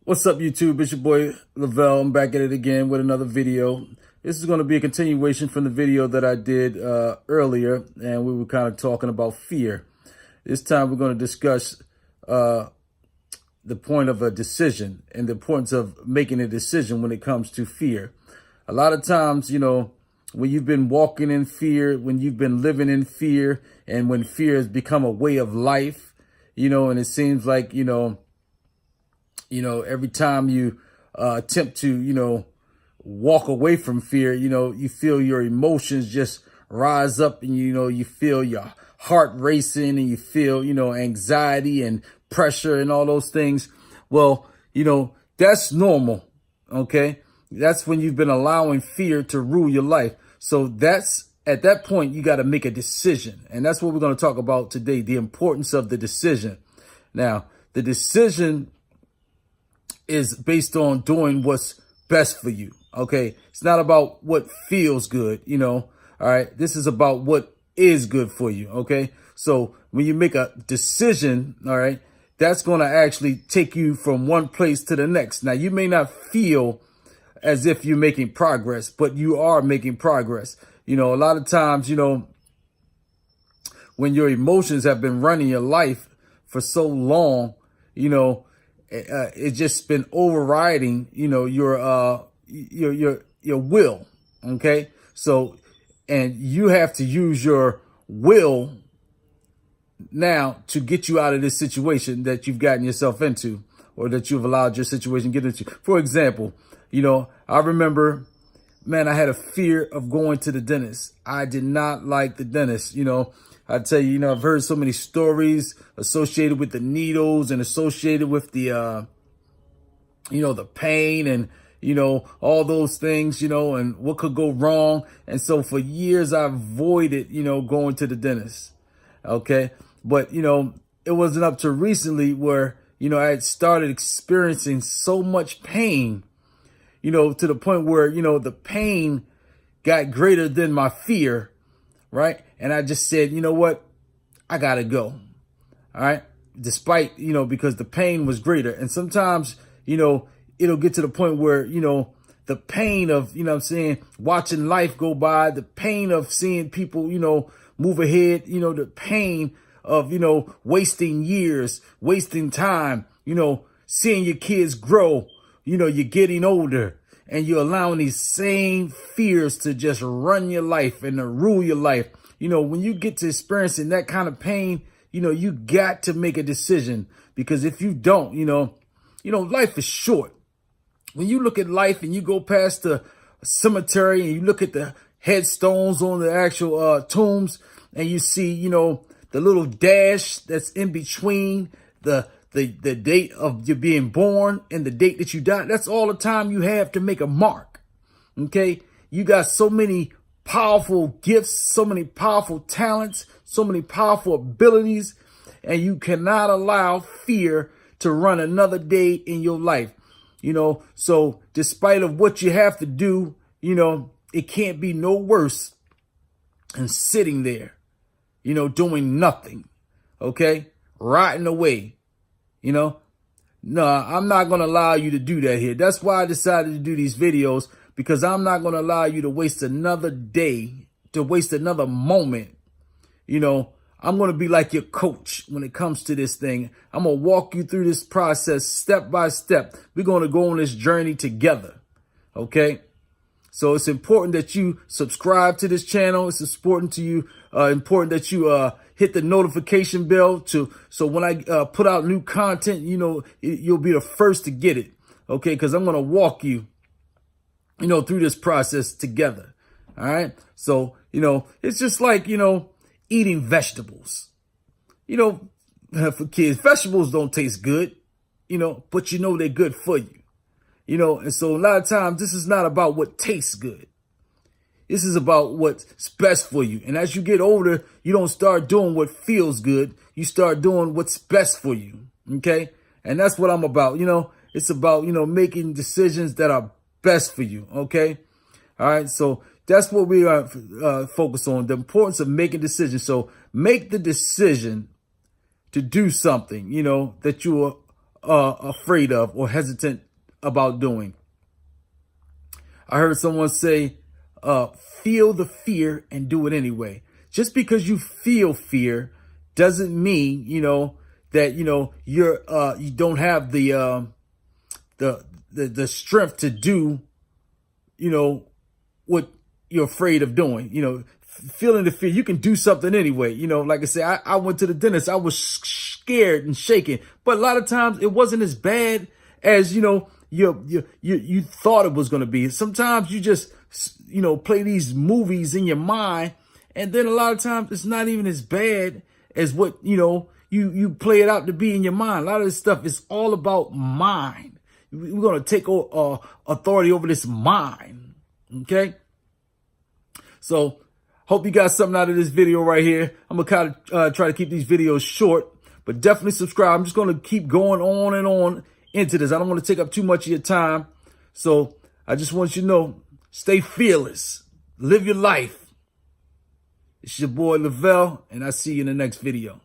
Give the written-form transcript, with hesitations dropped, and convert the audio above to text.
What's up, YouTube? It's your boy Lavelle. I'm back at it again with another video. This is going to be a continuation from the video that I did earlier, and we were kind of talking about fear. This time we're going to discuss the point of a decision and the importance of making a decision when it comes to fear. A lot of times, when you've been walking in fear, when you've been living in fear, and when fear has become a way of life, and it seems like, every time you attempt to, walk away from fear, you feel your emotions just rise up and, you feel your heart racing and you feel, anxiety and pressure and all those things. Well, that's normal. OK, that's when you've been allowing fear to rule your life. So that's at that point, you got to make a decision. And that's what we're going to talk about today, the importance of the decision. Now, the decision is based on doing what's best for you. OK, it's not about what feels good. All right. This is about what is good for you. OK, so when you make a decision, all right, that's going to actually take you from one place to the next. Now, you may not feel as if you're making progress, but you are making progress. A lot of times, when your emotions have been running your life for so long, it's just been overriding, your will. OK, so and you have to use your will now to get you out of this situation that you've gotten yourself into, or that you've allowed your situation to get into. For example, I remember, man, I had a fear of going to the dentist. I did not like the dentist. I tell you, I've heard so many stories associated with the needles and associated with the, the pain and, all those things, and what could go wrong. And so for years, I avoided, going to the dentist. OK, but, it wasn't up to recently where, I had started experiencing so much pain, to the point where, the pain got greater than my fear. Right. And I just said, you know what? I got to go. All right. Despite, because the pain was greater. And sometimes, it'll get to the point where, the pain of, watching life go by, the pain of seeing people, move ahead, the pain of, wasting years, wasting time, seeing your kids grow, you're getting older. And you're allowing these same fears to just run your life and to rule your life. When you get to experiencing that kind of pain, you got to make a decision, because if you don't, life is short. When you look at life and you go past the cemetery and you look at the headstones on the actual tombs, and you see, the little dash that's in between the date of you being born and the date that you die, that's all the time you have to make a mark. OK, you got so many powerful gifts, so many powerful talents, so many powerful abilities, and you cannot allow fear to run another day in your life. So despite of what you have to do, it can't be no worse than sitting there, doing nothing. OK, rotting away. No, I'm not going to allow you to do that here. That's why I decided to do these videos, because I'm not going to allow you to waste another day, to waste another moment. I'm going to be like your coach when it comes to this thing. I'm going to walk you through this process step by step. We're going to go on this journey together. OK, so it's important that you subscribe to this channel. It's important that you hit the notification bell so when I put out new content, you'll be the first to get it. OK, because I'm going to walk you, through this process together. All right. So, it's just like, eating vegetables. For kids, vegetables don't taste good, but they're good for you. And so a lot of times this is not about what tastes good. This is about what's best for you. And as you get older, you don't start doing what feels good. You start doing what's best for you. OK, and that's what I'm about. It's about, making decisions that are best for you. OK. All right. So that's what we are focused on, the importance of making decisions. So make the decision to do something, that you afraid of or hesitant about doing. I heard someone say, feel the fear and do it anyway. Just because you feel fear doesn't mean, that, you don't have the strength to do, what you're afraid of doing. Feeling the fear, you can do something anyway. Like I said, I went to the dentist. I was scared and shaking, but a lot of times it wasn't as bad as, you thought it was going to be. Sometimes you just, play these movies in your mind, and then a lot of times it's not even as bad as what, you play it out to be in your mind. A lot of this stuff is all about mind. We're going to take authority over this mind. Okay. So hope you got something out of this video right here. I'm going to kind of try to keep these videos short, but definitely subscribe. I'm just going to keep going on and on into this. I don't want to take up too much of your time. So I just want you to know, stay fearless. Live your life. It's your boy Lavelle, and I'll see you in the next video.